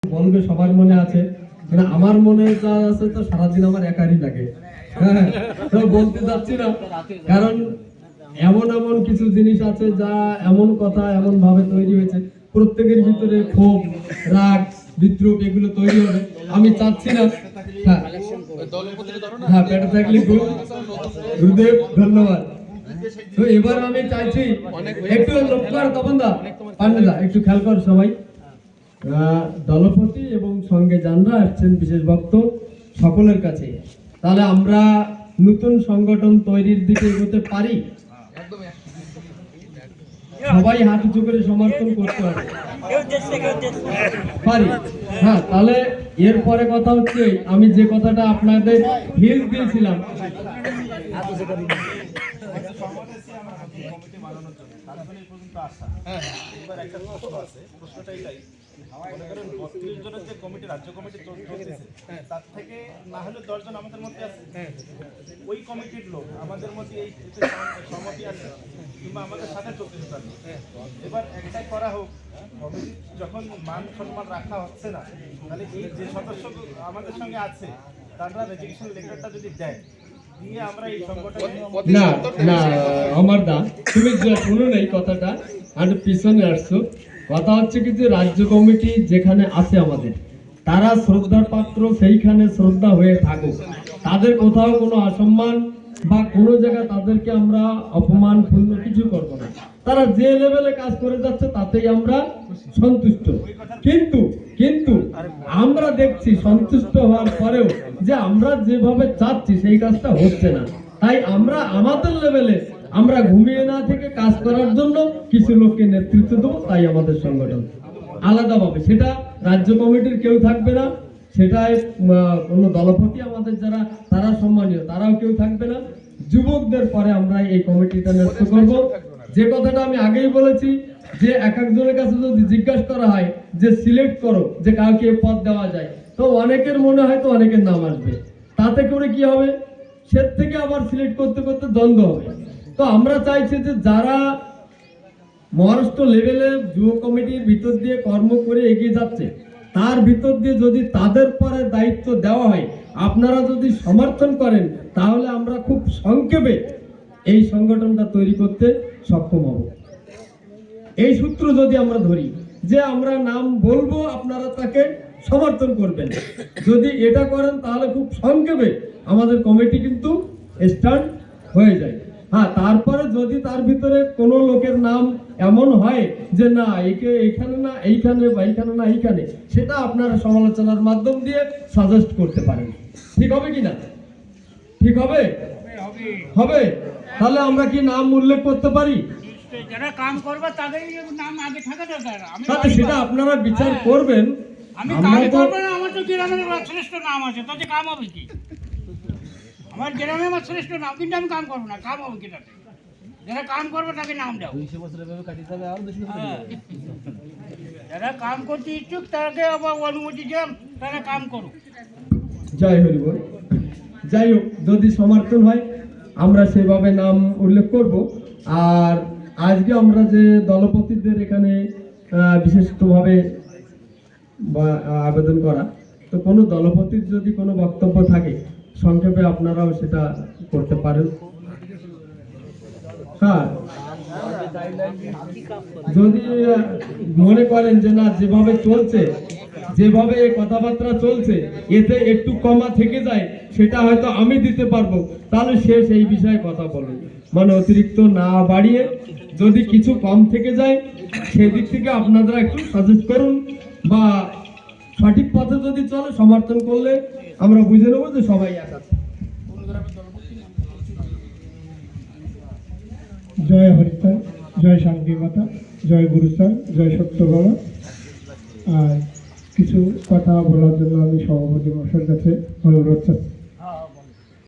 বলবে সবার মনে আছে, মানে আমার মনে যা আছে তো সারাদিন আমার একারই লাগে। হ্যাঁ, তো বলতে যাচ্ছি না, কারণ এমন এমন কিছু জিনিস আছে যা এমন কথা এমন ভাবে তৈরি হয়েছে, প্রত্যেকের ভিতরে ক্ষোভ, রাগ, বিদ্রুপ এগুলো তৈরি হবে। আমি চাচ্ছি না। হ্যাঁ হ্যাঁ, পেটে থাকলে গুরুদেব ধন্যবাদ। তো এবার আমি চাইছি একটু লক্ষ্য কর, তপনদা, পান্ডেদা একটু খেয়াল কর সবাই। দলপতি এবং সঙ্গে যানরা আসছেন বিশেষ ভক্ত সকলের কাছে, তাহলে আমরা নতুন সংগঠন তৈরির দিকে এগোতে পারি। সবাই হাত উঁচু করে সমর্থন করতে হবে, পারি। হ্যাঁ, তাহলে এরপরে কথা হচ্ছে আমি যে কথাটা আপনাদের হিন্ট দিয়েছিলাম, মনে করেন 32 জনের যে কমিটি, রাজ্য কমিটি চলতেছে, তার থেকে না হলে 10 জন আমাদের মধ্যে আছে। ওই কমিটির লোক আমাদের মধ্যে এই সহমতি আছে কিংবা আমাদের সাথে চলতেছে তার। এবার একটাই করা হোক, কমিটি যখন মান সম্মান রাখা হচ্ছে না, তাহলে এই যে সদস্য আমাদের সঙ্গে আছে তারা রেজিগনেশন লেটারটা যদি দেয়, দিয়ে আমরা এই সংগঠনে না না আমার দা, তুমি শুনো না এই কথাটা, আর পিছনে আসছো। কথা হচ্ছে কি যে রাজ্য কমিটি যেখানে আছে আমাদের, তারা শ্রদ্ধার পাত্র, সেইখানে শ্রদ্ধা হয়ে থাকুক। তাদের কোথাও কোনো অসম্মান বা কোনো জায়গায় তাদেরকে আমরা অপমান পূর্ণ কিছু করব না। তারা যে লেভেলে কাজ করে যাচ্ছে তাতেই আমরা সন্তুষ্ট। কিন্তু কিন্তু আমরা দেখছি সন্তুষ্ট হওয়ার পরেও যে আমরা যেভাবে চাচ্ছি সেই কাজটা হচ্ছে না। তাই আমরা আমাদের লেভেলে আমরা ঘুমিয়ে না থেকে কাজ করার জন্য কিছু লোককে নেতৃত্ব দেবো। তাই আমাদের সংগঠন আলাদাভাবে, সেটা রাজ্য কমিটির কেউ থাকবে না, সেটাই কোনো দলপতি আমাদের যারা তারা সম্মানীয় তারাও কেউ থাকবে না। যুবকদের পরে আমরা এই কমিটিটা নেতৃত্ব করব। যে কথাটা আমি আগেই বলেছি যে এক একজনের কাছে যদি জিজ্ঞাসা করা হয় যে সিলেক্ট করো যে কাউকে পদ দেওয়া যায়, তো অনেকের মনে হয় তো অনেকের নাম আসবে, তাতে করে কি হবে, সে থেকে আবার সিলেক্ট করতে করতে দ্বন্দ্ব হবে। তো আমরা চাইছি যে যারা মহারাষ্ট্র লেভেলে যুব কমিটির ভিতর দিয়ে কর্ম করে এগিয়ে যাচ্ছে, তার ভিতর দিয়ে যদি তাদের পরে দায়িত্ব দেওয়া হয়, আপনারা যদি সমর্থন করেন, তাহলে আমরা খুব সংক্ষেপে এই সংগঠনটা তৈরি করতে সক্ষম হব। এই সূত্র যদি আমরা ধরি যে আমরা নাম বলবো, আপনারা তাকে সমর্থন করবেন, যদি এটা করেন তাহলে খুব সংক্ষেপে আমাদের কমিটি কিন্তু স্টার্ট হয়ে যায়। হ্যাঁ, তারপরে যদি তার ভিতরে কোনো লোকের নাম এমন হয় যে না একে এইখানে না এইখানে বা এইখানে না এইখানে, সেটা আপনারা সমালোচনার মাধ্যম দিয়ে সাজেস্ট করতে পারেন। ঠিক হবে কি না? ঠিক হবে? হবে। তাহলে আমরা কি নাম উল্লেখ করতে পারি? যারা কাম করবে তাদের নাম আগে থাকা দরকার। সেটা আপনারা বিচার করবেন। আমি কাম করব না, আমার তো গ্রামের শ্রেষ্ঠ নাম আছে, তাতে কাম হবে কি? আমার গ্রামে আমার শ্রেষ্ঠ নাম, কিন্তু আমি কাম করবো না, কাম হবে কি তাতে? যারা কাম করবে তাকে নাম দাও। যারা কাম করতে ইচ্ছুক তাকে আবার অনুমতি দেন, তারা কাম করুক। জয় হরি বল। যাই হোক, যদি সমর্থন হয় আমরা সেভাবে নাম উল্লেখ করব। আর আজকে আমরা যে দলপতিদের এখানে বিশেষভাবে আবেদন করা, তো কোনো দলপতির যদি কোনো বক্তব্য থাকে সংক্ষেপে আপনারাও সেটা করতে পারেন। হ্যাঁ, যদি মনে করেন যে না যেভাবে চলছে, যেভাবে কথাবার্তা চলছে, এতে একটু কমা থেকে যায়, সেটা হয়তো আমি দিতে পারবো, তাহলে সে সেই বিষয়ে কথা বলুন। মানে অতিরিক্ত না বাড়িয়ে যদি কিছু কম থেকে যায় সেদিক থেকে আপনারা একটু সাজেস্ট করুন, বা সঠিক পথে যদি চলে সমর্থন করলে আমরা বুঝে নেবো যে সবাই এক আছে। জয় হরিস্থান, জয় শান্তি মাতা, জয় গুরুস্থান, জয় সত্য বাবা। আর কিছু কথা বলার জন্য আমি সভাপতি মহাশয়ের কাছে অনুরোধ করছি।